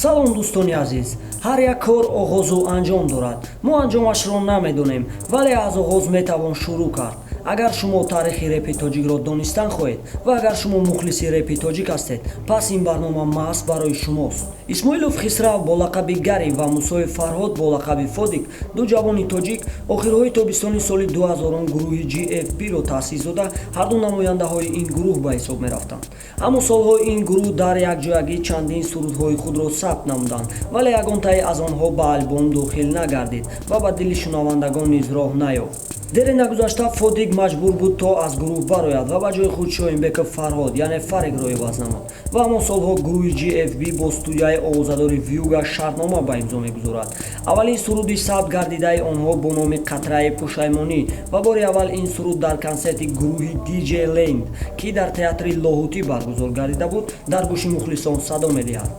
салом дӯстони азиз, ҳар як кор оғозу анҷом дорад. мо анҷомашро намедонем, вале аз оғоз метавон шурӯъ кард. агар шумо таърихи репи тоҷикро донистан хоҳед ва агар шумо мухлиси репи тоҷик ҳастед, пас ин барнома маҳз барои шумост. исмоилов хисрав бо лақаби гари ва мусои фарҳод бо лақаби фодик, ду ҷавони тоҷик, охирҳои тобистони соли 2000 гурӯҳи GFB-ро таъсис дода, ҳарду намояндаҳои ин гурӯҳ ба ҳисоб мерафтанд. ҳамон солҳо ин гурӯҳ дар якҷоягӣ чандин сурудҳои худро сабт намуданд, вале ягонтае аз онҳо ба албом дохил нагардид ва ба дили шунавандагон низ роҳ наёфт. дере нагузашта фодик маҷбур буд то аз гурӯҳ барояд ва ба ҷои худ шоҳинбеков фарҳод яъне фарекро иваз намуд ва ҳамон солҳо гурӯҳи GFB бо студияи овозадори Вьюга шартнома ба имзо мегузорад. аввалин суруди сабт гардидаи онҳо бо номи қатраи пушаймонӣ ва бори аввал ин суруд дар консерти гурӯҳи DJ Land, ки дар театри Лоҳутӣ баргузор гардида буд, дар гӯши мухлисон садо медиҳад.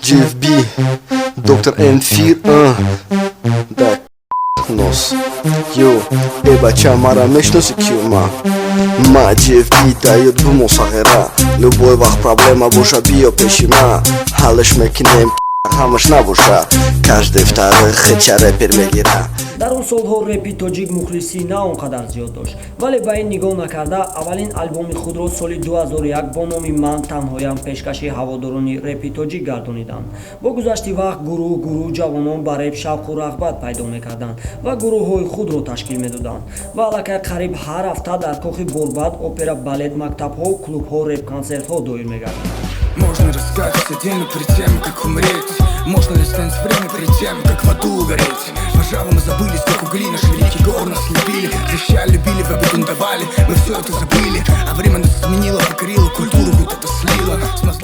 GFB, доктор Энфир, нос. Йо, бача мара мешноси киё ма GFB даёд бу мусағира. Любой вақт проблема боша биё пеши ма. Ҳалш мекунем ҳамаш набоша. Каждый второй хеча репер мегира. дар он солҳо репи тоҷик мухлисӣ на он қадар зиёд дошт, вале ба ин нигоҳ накарда аввалин албоми худро соли 2001 бо номи «Ман танҳоям» пешкаши ҳаводорони репи тоҷик гардониданд. бо гузашти вақт гурӯҳ ҷавонон ба реп шавқу рағбат пайдо мекарданд ва гурӯҳҳои худро ташкил медоданд ва аллакай қариб ҳар ҳафта дар кохи Борбад, опера, балет, мактабҳо, клубҳо реп консертҳо доир мегарданд. Можно рассказать все день перед тем, как умереть. Можно ли станет время перед тем, как в аду угореть? Пожалуй, мы забылись, как угли, наши великие горы нас любили. Защищали, любили, в обиду давали, мы все это забыли. А время нас изменило, покорило, культуру будто это слило.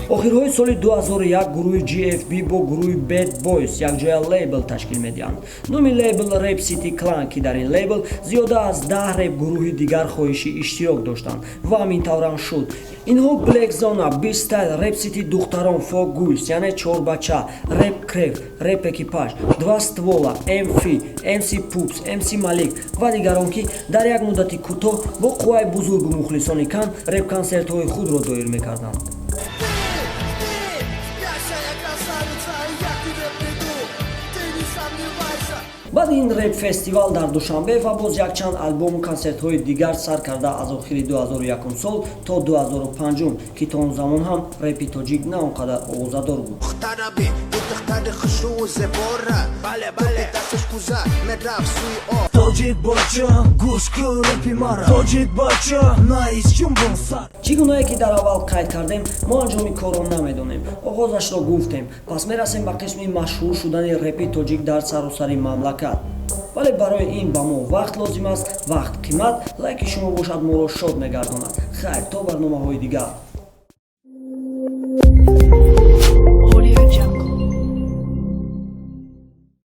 охирҳои соли 2001 гурӯҳи GFB бо гурӯҳи Bad Boys якҷоя лейбл ташкил медиҳанд. номи лейбл Rap City Clan, ки дар ин лейбл зиёда аз 10 реп гурӯҳи дигар хоҳиши иштирок доштанд ва ҳамин шуд. инҳо Black Zona, B-Style, Rap City духтарон, Folk Guys, яъне чорбача, Rap Cref, Rap Экипаж, Два ствола, MC, MC Pups, MC Malik ва дигарон, ки дар як муддати кӯтоҳ бо қувваи бузургу мухлисони кам реп консертҳои худро доир мекарданд. баъди ин реп фестивал дар душанбе ва боз якчанд албому консертҳои дигар сар карда аз охири 2001 сол то 2005, ки то он замон ҳам репи тоҷик на он қадар овозадор буд. чӣ гуноҳе ки дар аввал қайд кардем, мо анҷоми корро намедонем. оғозашро гуфтем, пас мерасем ба қисми машҳур шудани репи тоҷик дар саросари мамлакат. вале барои ин ба мо вақт лозим аст, вақт қимат. лайки шумо бошад моро шод мегардонад. хайр, то барномаҳои дигар.